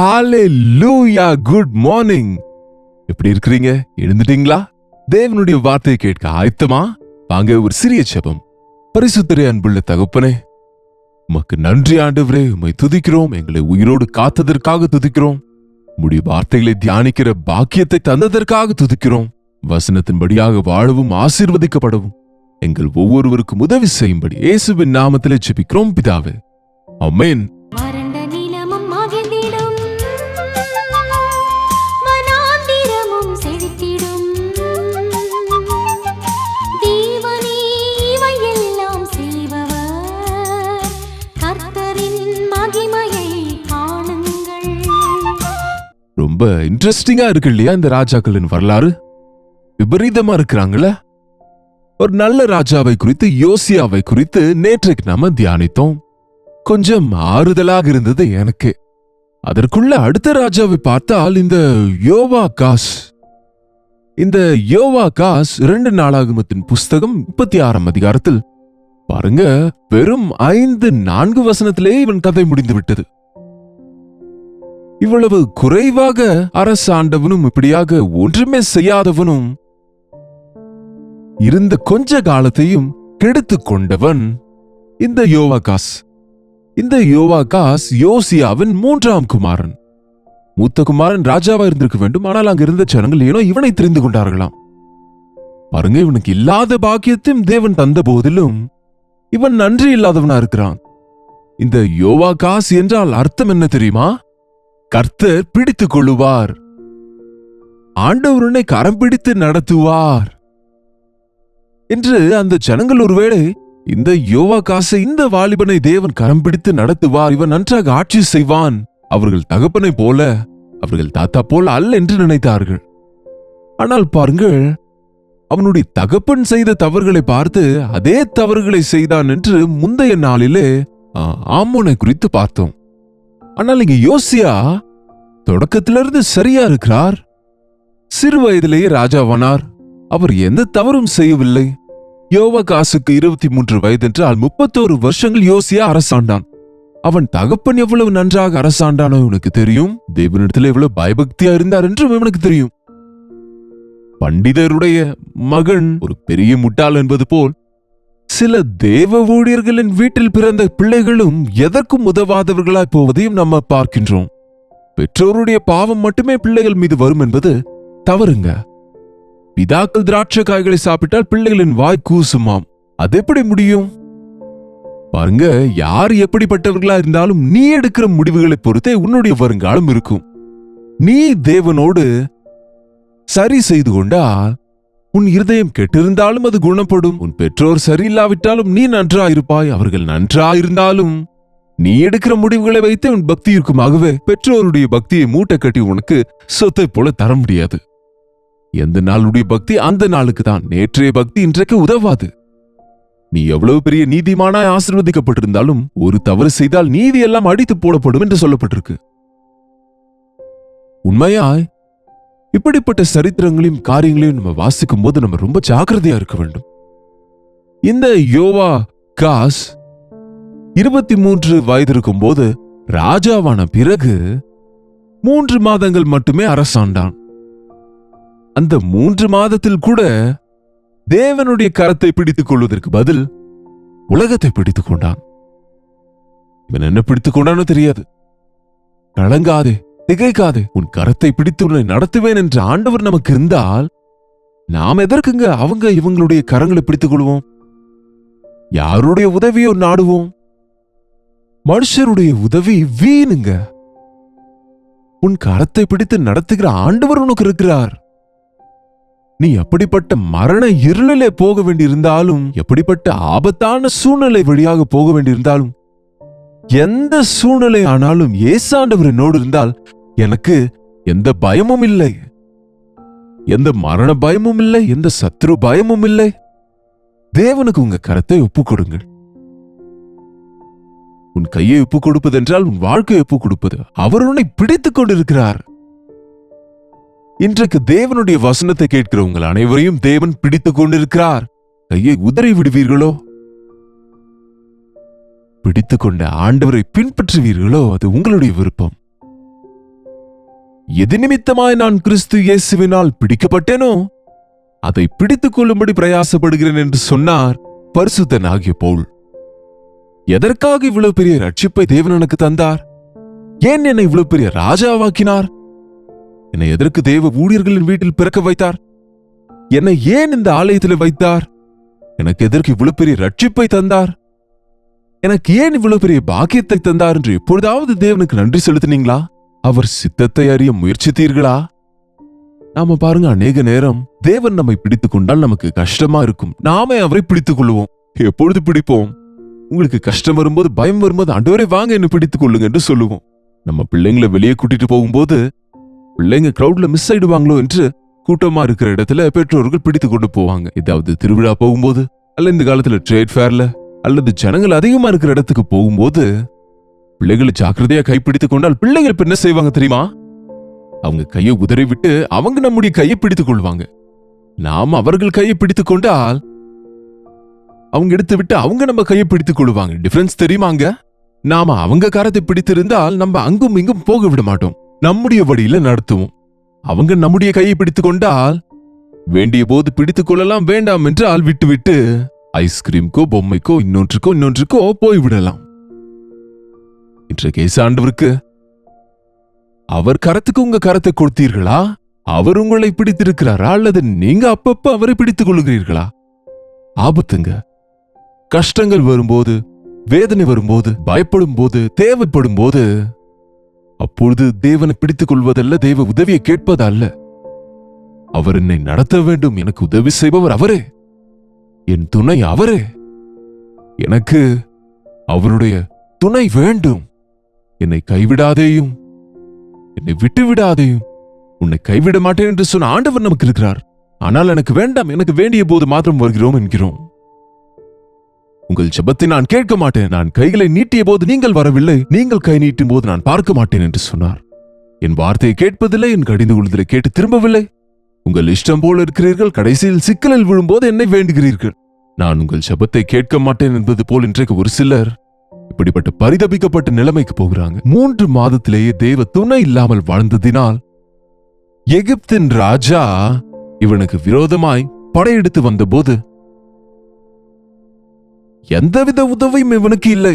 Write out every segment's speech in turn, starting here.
ஹalleluya, good morning. எப்படி இருக்கிறீங்க? எழுந்துட்டீங்களா? தேவனுடைய வார்த்தையை கேட்க ஆயத்தமா? வாங்க ஒரு சிறிய ஜெபம். பரிசுத்தரே, அன்புள்ள தகப்பனே, உமக்கு நன்றி ஆண்டவரே. உம்மை துதிக்கிறோம். எங்களை உயிரோடு காத்ததற்காக துதிக்கிறோம். உம்முடைய வார்த்தைகளை தியானிக்கிற பாக்கியத்தை தந்ததற்காக துதிக்கிறோம். வசனத்தின்படியாக வாழவும் ஆசீர்வதிக்கப்படவும் எங்கள் ஒவ்வொருவருக்கும் உதவி செய்யும்படி இயேசுவின் நாமத்திலே ஜெபிக்கிறோம் பிதாவே, ஆமென். ரொம்ப இன்ட்ரெஸ்டிங்கா இருக்கு இல்லையா இந்த ராஜாக்களின் வரலாறு? விபரீதமா இருக்கிறாங்கள. ஒரு நல்ல ராஜாவை குறித்து, யோசியாவை குறித்து நேற்றைக்கு நாம தியானித்தோம். கொஞ்சம் ஆறுதலாக இருந்தது எனக்கு. அதற்குள்ள அடுத்த ராஜாவை பார்த்தால் இந்த யோவாகாஸ் 2 நாளாகமத்தின் புஸ்தகம் 36ஆம் அதிகாரத்தில் பாருங்க, வெறும் 5-4 வசனத்திலே இவன் கதை முடிந்து விட்டது. இவ்வளவு குறைவாக அரசாண்டவனும், இப்படியாக ஒன்றுமே செய்யாதவனும் இருந்த கொஞ்ச காலத்தையும் கெடுத்துக் கொண்டவன் இந்த யோவாகாஸ். இந்த யோவாகாஸ் யோசியாவின் 3ஆம் குமாரன். மூத்த குமாரன் ராஜாவா இருந்திருக்க வேண்டும். ஆனால் அங்க இருந்த ஜனங்கள் ஏனோ இவனை தெரிந்து கொண்டார்களாம். பாருங்க, இவனுக்கு இல்லாத பாக்கியத்தையும் தேவன் தந்த போதிலும் இவன் நன்றி இல்லாதவனா இருக்கிறான். இந்த யோவாகாஸ் என்றால் அர்த்தம் என்ன தெரியுமா? கர்த்தர் பிடித்துக் கொள்ளுவார், ஆண்டவருனை கரம் பிடித்து நடத்துவார் என்று அந்த ஜனங்கள் ஒருவேளை இந்த யோவாகாசை, இந்த வாலிபனை தேவன் கரம் பிடித்து நடத்துவார், இவன் நன்றாக ஆட்சி செய்வான், அவர்கள் தகப்பனை போல, அவர்கள் தாத்தா போல அல்ல என்று நினைத்தார்கள். ஆனால் பாருங்கள், அவனுடைய தகப்பன் செய்த தவறுகளை பார்த்து அதே தவறுகளை செய்தான் என்று முந்தைய நாளிலே ஆமோனை குறித்து பார்த்தோம். ஆனால் இங்க யோசியா தொடக்கத்திலிருந்து சரியா இருக்கிறார். சிறு வயதிலேயே ராஜாவானார். அவர் எந்த தவறும் செய்யவில்லை. யோவாகாசுக்கு 23 வயது என்றால் 31 வருஷங்கள் யோசியா அரசாண்டான். அவன் தகப்பன் எவ்வளவு நன்றாக அரசாண்டானோ இவனுக்கு தெரியும். தேவனிடத்தில் எவ்வளவு பயபக்தியா இருந்தார் என்றும் இவனுக்கு தெரியும். பண்டிதருடைய மகன் ஒரு பெரிய முட்டாள் என்பது போல் சில தேவ ஊழியர்களின் வீட்டில் பிறந்த பிள்ளைகளும் எதற்கும் உதவாதவர்களாய் போவதையும் நம்ம பார்க்கின்றோம். பெற்றோருடைய பாவம் மட்டுமே பிள்ளைகள் மீது வரும் என்பது தவறுங்க. பிதாக்கள் திராட்சை காய்களை சாப்பிட்டால் பிள்ளைகளின் வாய் கூசுமாம். அது எப்படி முடியும்? பாருங்க, யார் எப்படிப்பட்டவர்களா இருந்தாலும் நீ எடுக்கிற முடிவுகளை பொறுத்தே உன்னுடைய வருங்காலம் இருக்கும். நீ தேவனோடு சரி செய்து கொண்டால் உன் இருதயம் கெட்டிருந்தாலும் அது குணப்படும். உன் பெற்றோர் சரியில்லாவிட்டாலும் நீ நன்றாயிருப்பாய். அவர்கள் நன்றாயிருந்தாலும் நீ எடுக்கிற முடிவுகளை வைத்து உன் பக்தி இருக்குமாகவே பெற்றோருடைய பக்தியை மூட்டை கட்டி உனக்கு சொத்தை போல தர முடியாது. எந்த நாளுடைய பக்தி அந்த நாளுக்கு தான். நேற்றைய பக்தி இன்றைக்கு உதவாது. நீ எவ்வளவு பெரிய நீதிமானாய் ஆசீர்வதிக்கப்பட்டிருந்தாலும் ஒரு தவறு செய்தால் நீதி எல்லாம் அடித்து போடப்படும் என்று சொல்லப்பட்டிருக்கு. உண்மையாய் இப்படிப்பட்ட சரித்திரங்களையும் காரியங்களையும் நம்ம வாசிக்கும் போது நம்ம ரொம்ப ஜாக்கிரதையா இருக்க வேண்டும். இந்த யோவாகாஸ் 23 வயது இருக்கும் போது ராஜாவான பிறகு 3 மாதங்கள் மட்டுமே அரசாண்டான். அந்த 3 மாதத்தில் கூட தேவனுடைய கரத்தை பிடித்துக் கொள்வதற்கு பதில் உலகத்தை பிடித்துக் கொண்டான். இவன் என்ன பிடித்துக் கொண்டானோ தெரியாது. கலங்காதே, திகைக்காதே, உன் கரத்தை பிடித்து உன்னை நடத்துவேன் என்ற ஆண்டவர் நமக்கு இருந்தால் நாம் எதற்குங்க இவங்களுடைய கரங்களை பிடித்துக் கொள்வோம்? யாருடைய உதவியோ நாடுவோம்? மனுஷருடைய உதவி வீணுங்க. உன் கரத்தை பிடித்து நடத்துகிற ஆண்டவர் உனக்கு இருக்கிறார். நீ எப்படிப்பட்ட மரண இருளிலே போக வேண்டியிருந்தாலும், எப்படிப்பட்ட ஆபத்தான சூழ்நிலை வழியாக போக வேண்டியிருந்தாலும், எந்த சூழ்நிலை ஆனாலும் ஏசாண்டவர் என்னோடு இருந்தால் எனக்கு எந்த பயமும் இல்லை, எந்த மரண பயமும் இல்லை, எந்த சத்ரு பயமும் இல்லை. தேவனுக்கு உங்க கரத்தை ஒப்புக் கொடுங்கள். உன் கையை ஒப்புக் கொடுப்பது என்றால் உன் வாழ்க்கையை ஒப்புக் கொடுப்பது. அவர் உன்னை பிடித்துக் கொண்டிருக்கிறார். இன்றைக்கு தேவனுடைய வசனத்தை கேட்கிற உங்கள் அனைவரையும் தேவன் பிடித்துக் கொண்டிருக்கிறார். கையை உதறி விடுவீர்களோ? பிடித்துக் கொண்ட ஆண்டவரை பின்பற்றுவீர்களோ? அது உங்களுடைய விருப்பம். எது நிமித்தமாய் நான் கிறிஸ்து இயேசுவினால் பிடிக்கப்பட்டேனோ அதை பிடித்துக் கொள்ளும்படி பிரயாசப்படுகிறேன் என்று சொன்னார் பரிசுத்தனாகிய பவுல். எதற்காக இவ்வளவு பெரிய ரட்சிப்பை தேவன் எனக்கு தந்தார்? ஏன் என்னை இவ்வளவு பெரிய ராஜாவாக்கினார்? என்னை எதற்கு தேவ ஊழியர்களின் வீட்டில் பிறக்க வைத்தார்? என்னை ஏன் இந்த ஆலயத்தில் வைத்தார்? எனக்கு எதற்கு இவ்வளவு பெரிய ரட்சிப்பை தந்தார்? எனக்கு ஏன் இவ்வளவு பெரிய பாக்கியத்தை தந்தார் என்று எப்பொழுதாவது தேவனுக்கு நன்றி செலுத்தினீங்களா? அவர் சித்தத்தை அறிய முயற்சித்தீர்களா? நாம பாருங்க, அநேக நேரம் தேவன் நம்மை பிடித்துக் கொண்டால் நமக்கு கஷ்டமா இருக்கும். நாமே அவரை பிடித்துக் கொள்ளுவோம். எப்பொழுது பிடிப்போம்? உங்களுக்கு கஷ்டம் வரும்போது, பயம் வரும்போது, ஆண்டவரே வாங்க என்ன பிடித்துக் கொள்ளுங்க என்று சொல்லுவோம். நம்ம பிள்ளைங்களை வெளியே கூட்டிட்டு போகும்போது பிள்ளைங்க கிரௌட்ல மிஸ் ஆயிடுவாங்களோ என்று கூட்டமா இருக்கிற இடத்துல பெற்றோர்கள் பிடித்துக் கொண்டு போவாங்க. ஏதாவது திருவிழா போகும்போது, அல்ல இந்த காலத்துல ட்ரேட் ஃபேர்ல, அல்லது ஜனங்கள் அதிகமா இருக்கிற இடத்துக்கு போகும்போது பிள்ளைகளை ஜாக்கிரதையா கைப்பிடித்துக் கொண்டால் பிள்ளைகள் என்ன செய்வாங்க தெரியுமா? அவங்க கையை உதறி விட்டு அவங்க நம்முடைய கையை பிடித்துக் கொள்வாங்க. நாம் அவர்கள் கையை பிடித்துக் கொண்டால் அவங்க எடுத்து விட்டு அவங்க நம்ம கையை பிடித்துக் கொள்வாங்க. டிஃபரன்ஸ் தெரியுமாங்க? நாம அவங்க கரத்தை பிடித்திருந்தால் நம்ம அங்கும் இங்கும் போக விட மாட்டோம், நம்முடைய வழியில நடத்துவோம். அவங்க நம்முடைய கையை பிடித்துக் கொண்டால் வேண்டிய போது பிடித்துக் கொள்ளலாம், வேண்டாம் என்றால் விட்டுவிட்டு ஐஸ்கிரீம்கோ பொம்மைக்கோ இன்னொன்றுக்கோ போய்விடலாம். இன்றைக்கு ஆண்டவருக்கு அவர் கரத்துக்கு உங்க கரத்தை கொடுத்தீர்களா? அவர் உங்களை பிடித்திருக்கிறாரா? அல்லது நீங்க அப்பப்ப அவரை பிடித்துக் கொள்கிறீர்களா? ஆபத்துங்க. கஷ்டங்கள் வரும்போது, வேதனை வரும்போது, பயப்படும் போது, தேவைப்படும் போது, அப்பொழுது தேவனை பிடித்துக் கொள்வதல்ல, தேவ உதவியை கேட்பது அல்ல. அவர் என்னை நடத்த வேண்டும், எனக்கு உதவி செய்பவர் அவரே, என் துணை அவரே, எனக்கு அவருடைய துணை வேண்டும். என்னை கைவிடாதேயும், என்னை விட்டு விடாதேயும், உன்னை கைவிட மாட்டேன் என்று சொன்ன ஆண்டவர் நமக்கு இருக்கிறார். ஆனால் எனக்கு வேண்டாம், எனக்கு வேண்டிய போது மாத்திரம் வருகிறோம் என்கிறோம். உங்கள் ஜெபத்தை நான் கேட்க மாட்டேன், நான் கைகளை நீட்டிய போது நீங்கள் வரவில்லை, நீங்கள் கை நீட்டும் போது நான் பார்க்க மாட்டேன் என்று சொன்னார். என் வார்த்தையை கேட்பதில்லை, என் கடிந்து கொள்வதில்லை, கேட்டு திரும்பவில்லை. உங்கள் இஷ்டம் போல இருக்கிறீர்கள், கடைசியில் சிக்கலில் விழும்போது என்னை வேண்டுகிறீர்கள். நான் உங்கள் ஜெபத்தை கேட்க மாட்டேன் என்பது போல் இன்றைக்கு ஒரு சிலர் இப்படிப்பட்ட பரிதபிக்கப்பட்ட நிலைமைக்கு போகிறாங்க. 3 மாதத்திலேயே தேவ துணை இல்லாமல் வாழ்ந்ததினால் எகிப்தின் ராஜா இவனுக்கு விரோதமாய் படையெடுத்து வந்தபோது எந்தவித உதவியும் இவனுக்கு இல்லை,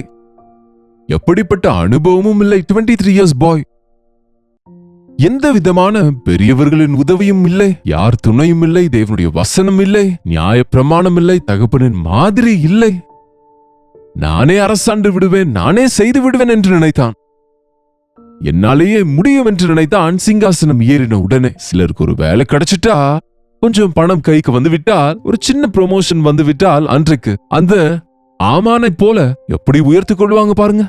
எப்படிப்பட்ட அனுபவமும் இல்லை. 23 years பாய், எந்த விதமான பெரியவர்களின் உதவியும் இல்லை, யார் துணையும் இல்லை, தேவனுடைய வசனம் இல்லை, நியாய பிரமாணம் இல்லை, தகப்பனின் மாதிரி இல்லை. நானே அரசாண்டு விடுவேன், நானே செய்து விடுவேன் என்று நினைத்தான். என்னாலேயே முடியும் என்று நினைத்தான். சிங்காசனம் ஏறின உடனே சிலருக்கு ஒரு வேலை கிடைச்சிட்டா, கொஞ்சம் பணம் கைக்கு வந்து விட்டால், ஒரு சின்ன ப்ரொமோஷன் வந்து விட்டால், அன்றைக்கு அந்த ஆமானை போல எப்படி உயர்த்திக் கொள்வாங்க பாருங்க.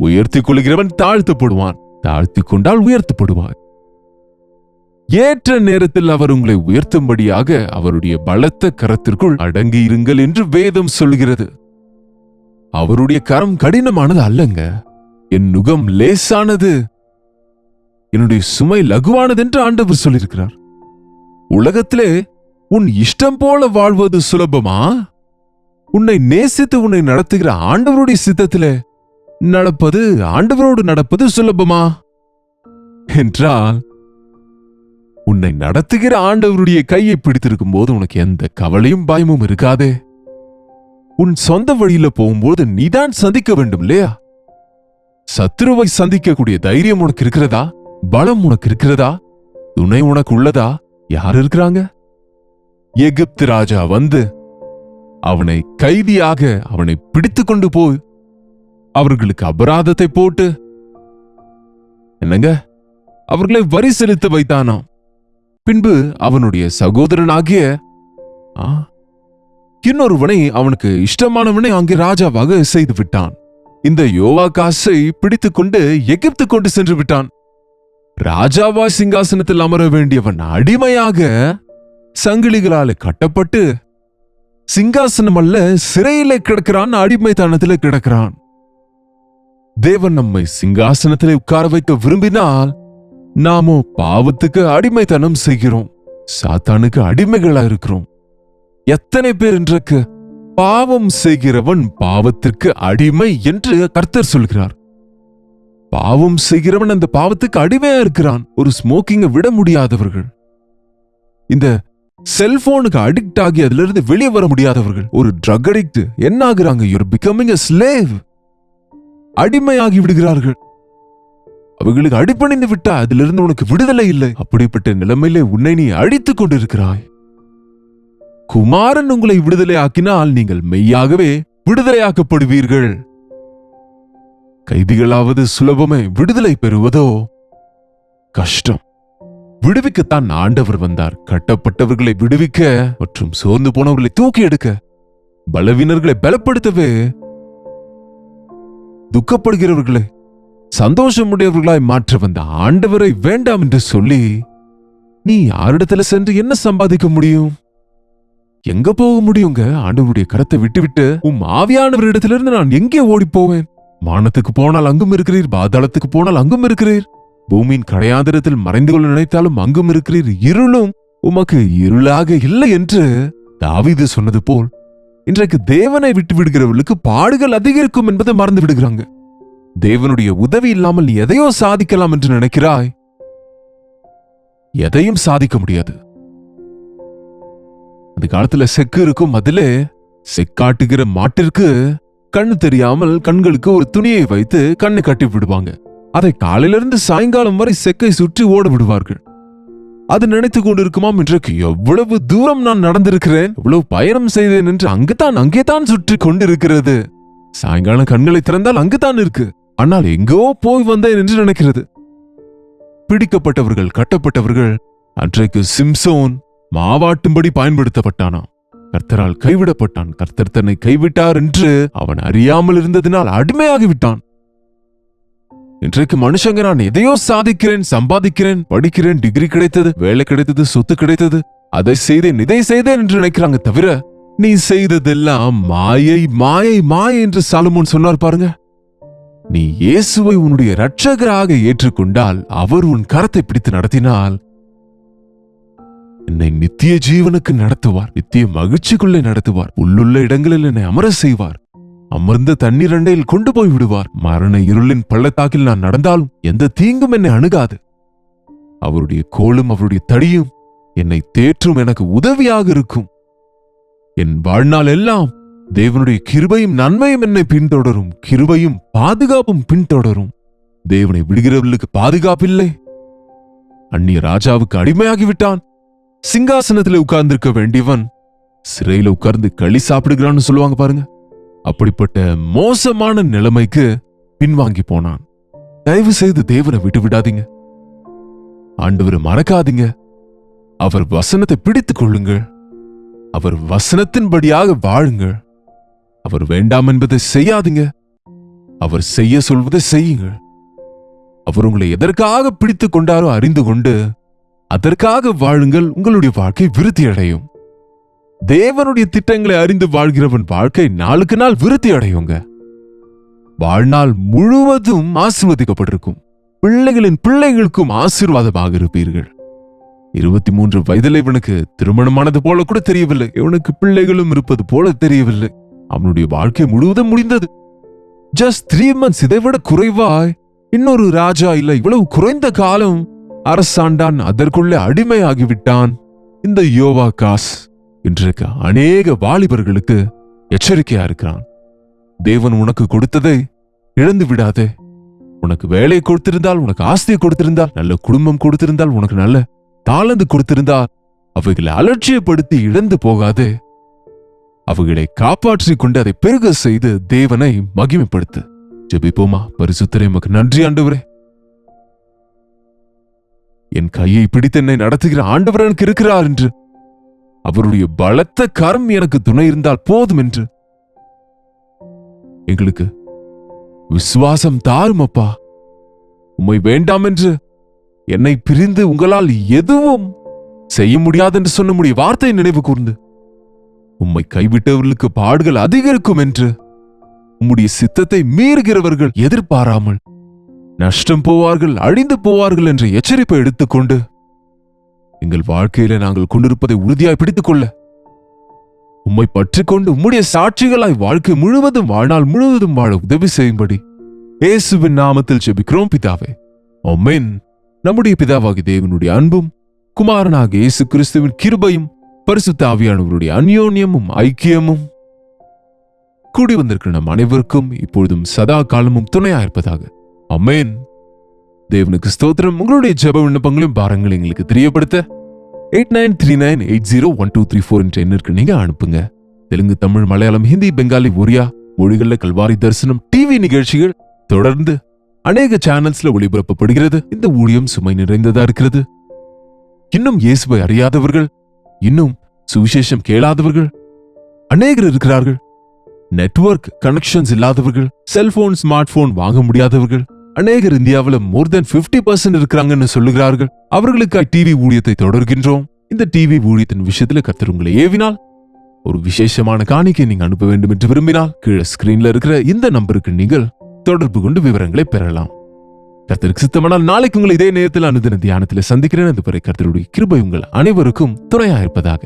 உயர்த்திக் கொள்கிறவன் தாழ்த்தப்படுவான், தாழ்த்திக் கொண்டால் உயர்த்தப்படுவார். ஏற்ற நேரத்தில் அவர் உங்களை உயர்த்தும்படியாக அவருடைய பலத்த கரத்திற்குள் அடங்கி இருங்கள் என்று வேதம் சொல்கிறது. அவருடைய கரம் கடினமானது அல்லங்க, என் நுகம் லேசானது, என்னுடைய சுமை லகுவானது என்று ஆண்டவர் சொல்லியிருக்கிறார். உலகத்திலே உன் இஷ்டம் போல வாழ்வது சுலபமா? உன்னை நேசித்து உன்னை நடத்துகிற ஆண்டவருடைய சித்தத்திலே நடப்பது, ஆண்டவரோடு நடப்பது சுலபமா என்றால், உன்னை நடத்துகிற ஆண்டவருடைய கையை பிடித்திருக்கும் போது உனக்கு எந்த கவலையும் பயமும் இருக்காதே. உன் சொந்த வழியில போகும்போது நீதான் சந்திக்க வேண்டும் இல்லையா? சத்துருவை சந்திக்கக்கூடிய தைரியம் உனக்கு இருக்கிறதா? பலம் உனக்கு இருக்கிறதா? துணை உனக்கு உள்ளதா? யார் இருக்கிறாங்க? எகிப்து ராஜா வந்து அவனை கைதியாக அவனை பிடித்துக் கொண்டு போய் அவர்களுக்கு அபராதத்தை போட்டு என்னங்க அவர்களை வரி செலுத்த வைத்தானாம். பின்பு அவனுடைய சகோதரனாகிய இன்னொருவனை, அவனுக்கு இஷ்டமானவனை அங்கே ராஜாவாக செய்து விட்டான். இந்த யோவாகாசை பிடித்துக் கொண்டு எகிப்து கொண்டு சென்று விட்டான். ராஜாவா சிங்காசனத்தில் அமர வேண்டியவன் அடிமையாக சங்கிலிகளால் கட்டப்பட்டு சிங்காசனம் அல்ல சிறையிலே கிடக்கிறான், அடிமைத்தனத்திலே கிடக்கிறான். தேவன் நம்மை சிங்காசனத்திலே உட்கார வைக்க விரும்பினால் நாமோ பாவத்துக்கு அடிமைத்தனம் செய்கிறோம், சாத்தானுக்கு அடிமைகளா இருக்கிறோம். எத்தனை பேர் இன்றைக்கு பாவம் செய்கிறவன் பாவத்திற்கு அடிமை என்று கர்த்தர் சொல்கிறார். பாவம் செய்கிறவன் அந்த பாவத்துக்கு அடிமையா இருக்கிறான். ஒரு ஸ்மோக்கிங்க விட முடியாதவர்கள், இந்த செல்போனுக்கு அடிக்ட் ஆகி அதுல இருந்து வெளியே வர முடியாதவர்கள், ஒரு ட்ரக் அடிக்ட் என்ன ஆகுறாங்க? You are becoming a slave. அடிமையாகி விடுகிறார்கள். அவர்களுக்கு அடிபணிந்து விட்டா அதிலிருந்து உனக்கு விடுதலை இல்லை. அப்படிப்பட்ட நிலைமையிலே உன்னை நீ அழித்துக் கொண்டிருக்கிறாய். குமாரன் உங்களை விடுதலை ஆக்கினால் நீங்கள் மெய்யாகவே விடுதலையாக்கப்படுவீர்கள். கைதிகளாவது சுலபமே, விடுதலை பெறுவதோ கஷ்டம். விடுவிக்கத்தான் ஆண்டவர் வந்தார். கட்டப்பட்டவர்களை விடுவிக்க மற்றும் சோர்ந்து போனவர்களை தூக்கி எடுக்க, பலவீனர்களை பலப்படுத்தவே, துக்கப்படுகிறவர்களை சந்தோஷமுடையவர்களாய் மாற்ற வந்த ஆண்டவரை வேண்டாம் என்று சொல்லி நீ யாரிடத்துல சென்று என்ன சம்பாதிக்க முடியும்? எங்க போக முடியுங்க? ஆண்டவருடைய கரத்தை விட்டுவிட்டு ஆவியானவரிடத்திலிருந்து நான் எங்கே ஓடி போவேன்? வானத்துக்கு போனால் அங்கும் இருக்கிறீர், பாதாளத்துக்கு போனால் அங்கும் இருக்கிறீர், பூமியின் கடையாந்திரத்தில் மறைந்து கொள்ள நினைத்தாலும் அங்கும் இருக்கிறீர், இருளும் உமக்கு இருளாக இல்லை என்று தாவீது சொன்னது போல் இன்றைக்கு தேவனை விட்டு விடுகிறவர்களுக்கு பாடுகள் அதிகரிக்கும் என்பதை மறந்து விடுகிறாங்க. தேவனுடைய உதவி இல்லாமல் நீ எதையோ சாதிக்கலாம் என்று நினைக்கிறாய். எதையும் சாதிக்க முடியாது. அந்த காலத்துல செக்கு இருக்கும். அதிலே செக்காட்டுகிற மாட்டிற்கு கண்ணு தெரியாமல் கண்களுக்கு ஒரு துணியை வைத்து கண்ணை கட்டி விடுவாங்க. அதை காலையிலிருந்து சாயங்காலம் வரை செக்கை சுற்றி ஓட விடுவார்கள். அது நினைத்துக் கொண்டிருக்குமாம், இன்றைக்கு எவ்வளவு தூரம் நான் நடந்திருக்கிறேன், எவ்வளவு பயணம் செய்தேன் என்று அங்கேதான் சுற்றி கொண்டிருக்கிறது. சாயங்காலம் கண்களை திறந்தால் அங்குதான் இருக்கு, ஆனால் எங்கோ போய் வந்தேன் என்று நினைக்கிறது. பிடிக்கப்பட்டவர்கள், கட்டப்பட்டவர்கள். அன்றைக்கு சிம்சோன் மாவாட்டும்படி பயன்படுத்தப்பட்டானாம். கர்த்தரால் கைவிடப்பட்டான். கர்த்தர் தன்னை கைவிட்டார் என்று அவன் அறியாமல் இருந்ததினால் அடிமையாகிவிட்டான். இன்றைக்கு மனுஷங்க நான் எதையோ சாதிக்கிறேன், சம்பாதிக்கிறேன், படிக்கிறேன், டிகிரி கிடைத்தது, வேலை கிடைத்தது, சொத்து கிடைத்தது, அதை செய்தேன், இதை செய்தேன் என்று நினைக்கிறாங்க. தவிர நீ செய்ததெல்லாம் மாயை, மாயை, மாயை என்று சாலமோன் சொன்னார் பாருங்க. நீ இயேசுவை உன்னுடைய இரட்சகராக ஏற்றுக்கொண்டால், அவர் உன் கரத்தை பிடித்து நடத்தினால், என்னை நித்திய ஜீவனுக்கு நடத்துவார், நித்திய மகிழ்ச்சிக்குள்ளே நடத்துவார், உள்ளுள்ள இடங்களில் என்னை அமர செய்வார், அமர்ந்த தண்ணீர் அண்டையில் கொண்டு போய் விடுவார். மரண இருளின் பள்ளத்தாக்கில் நான் நடந்தாலும் எந்த தீங்கும் என்னை அணுகாது. அவருடைய கோலும் அவருடைய தடியும் என்னை தேற்றும் எனக்கு உதவியாக இருக்கும். என் வாழ்நாள் எல்லாம் தேவனுடைய கிருபையும் நன்மையும் என்னை பின்தொடரும். கிருபையும் பாதுகாப்பும் பின்தொடரும். தேவனை விடுகிறவர்களுக்கு பாதுகாப்பில்லை. அந்நிய ராஜாவுக்கு அடிமையாகிவிட்டான். சிங்காசனத்தில் உட்கார்ந்திருக்க வேண்டியவன் சிறையில உட்கார்ந்து களி சாப்பிடுகிறான்னு சொல்லுவாங்க பாருங்க. அப்படிப்பட்ட மோசமான நிலைமைக்கு பின்வாங்கி போனான். தயவு செய்து தேவனை விட்டு விடாதீங்க. ஆண்டவரை மறக்காதீங்க. அவர் வசனத்தை பிடித்துக் கொள்ளுங்கள். அவர் வசனத்தின்படியாக வாழுங்கள். அவர் வேண்டாம் என்பதை செய்யாதீங்க. அவர் செய்ய சொல்வதை செய்யுங்கள். அவர் உங்களை எதற்காக பிடித்துக் கொண்டாரோ அறிந்து கொண்டு அதற்காக வாழுங்கள். உங்களுடைய வாழ்க்கை விருத்தி அடையும். தேவனுடைய திட்டங்களை அறிந்து வாழ்கிறவன் வாழ்க்கை நாளுக்கு நாள் விருத்தி அடையுங்க. வாழ்நாள் முழுவதும் ஆசீர்வதிக்கப்பட்டிருக்கும். பிள்ளைகளின் பிள்ளைகளுக்கும் ஆசீர்வாதமாக இருப்பீர்கள். 23 வயதில் இவனுக்கு திருமணமானது போல கூட தெரியவில்லை. இவனுக்கு பிள்ளைகளும் இருப்பது போல தெரியவில்லை. அவனுடைய வாழ்க்கை முழுவதும் முடிந்தது. Just 3 months. இதைவிட குறைவாய் இன்னொரு ராஜா இல்லை. இவ்வளவு குறைந்த காலம் அரசாண்டான். அதற்குள்ளே அடிமையாகிவிட்டான் இந்த யோவாகாஸ். இன்றைக்கு அநேக வாலிபர்களுக்கு எச்சரிக்கையா இருக்கிறான். தேவன் உனக்கு கொடுத்ததை இழந்து விடாதே. உனக்கு வேலை கொடுத்திருந்தால், உனக்கு ஆஸ்தியை கொடுத்திருந்தால், நல்ல குடும்பம் கொடுத்திருந்தால், உனக்கு நல்ல தாளந்து கொடுத்திருந்தால், அவைகளை அலட்சியப்படுத்தி இழந்து போகாதே. அவைகளை காப்பாற்றிக் கொண்டு அதை பெருக செய்து தேவனை மகிமைப்படுத்து. ஜெபிப்போமா? பரிசுத்தரே, உமக்கு நன்றி ஆண்டவரே. என் கையை பிடித்து என்னை நடத்துகிற ஆண்டவர் எனக்கு இருக்கிறார் என்று, அவருடைய பலத்த கரம் எனக்கு துணை இருந்தால் போதும் என்று எங்களுக்கு விசுவாசம் தாரும் அப்பா. உம்மை வேண்டாம் என்று என்னை பிரிந்து உங்களால் எதுவும் செய்ய முடியாது என்று சொன்ன முடிய வார்த்தையை நினைவு கூர்ந்து, உம்மை கைவிட்டவர்களுக்கு பாடுகள் அதிகரிக்கும் என்று, உம்முடைய சித்தத்தை மீறுகிறவர்கள் எதிர்பாராமல் நஷ்டம் போவார்கள், அழிந்து போவார்கள் என்ற எச்சரிப்பை எடுத்துக்கொண்டு எங்கள் வாழ்க்கையில நாங்கள் கொண்டிருப்பதை உறுதியாய் பிடித்துக் கொள்ள, உம்மை பற்றிக்கொண்டு உம்முடைய சாட்சிகளாய் வாழ்க்கை முழுவதும் வாழ்நாள் முழுவதும் வாழ உதவி செய்யும்படி இயேசுவின் நாமத்தில் ஜெபிக்கிறோம் பிதாவே, ஆமென். நம்முடைய பிதாவாகிய தேவனுடைய அன்பும் குமாரனாகிய இயேசு கிறிஸ்துவின் கிருபையும் பரிசுத்த ஆவியானவருடைய அந்யோன்யமும் ஐக்கியமும் கூடி வந்திருக்கிற நம் அனைவருக்கும் இப்பொழுதும் சதா காலமும் துணையாயிருப்பதாக, ஆமென். தேவனுக்கு ஸ்தோத்திரம். உங்களுடைய ஜெப விண்ணப்பங்களையும் பாரங்களையும் எங்களுக்கு தெரியப்படுத்த 8939801234 என்ற எண்ணிற்கு நீங்க அனுப்புங்க. தெலுங்கு, தமிழ், மலையாளம், ஹிந்தி, பெங்காலி, ஒரியா மொழிகள்ல கல்வாரி தரிசனம் டிவி நிகழ்ச்சிகள் தொடர்ந்து அநேக சேனல்ஸ்ல ஒளிபரப்பப்படுகிறது. இந்த ஊழியம் சுமை நிறைந்ததா இருக்கிறது. இன்னும் இயேசுவை அறியாதவர்கள், இன்னும் சுவிசேஷம் கேளாதவர்கள் அநேகர் இருக்கிறார்கள். நெட்வொர்க் கனெக்ஷன்ஸ் இல்லாதவர்கள், செல்போன், ஸ்மார்ட் போன் வாங்க முடியாதவர்கள் அநேகர் இந்தியாவில் more than 50% இருக்கிறாங்கன்னு சொல்லுகிறார்கள். அவர்களுக்காய் டிவி ஊழியத்தை தொடர்கின்றோம். இந்த டிவி ஊழியத்தின் விஷயத்துல கர்த்தர் உங்களை ஏவினால் ஒரு விசேஷமான காணிக்கை நீங்க அனுப்ப வேண்டும் என்று விரும்பினால் கீழே ஸ்கிரீன்ல இருக்கிற இந்த நம்பருக்கு நீங்கள் தொடர்பு கொண்டு விவரங்களை பெறலாம். கர்த்தருக்கு சித்தமானால் நாளைக்கு உங்களை இதே நேரத்தில் அனுதின தியானத்தில் சந்திக்கிறேன். அதுவரை கர்த்தருடைய கிருபை உங்கள் அனைவருக்கும் துணையாயிருப்பதாக.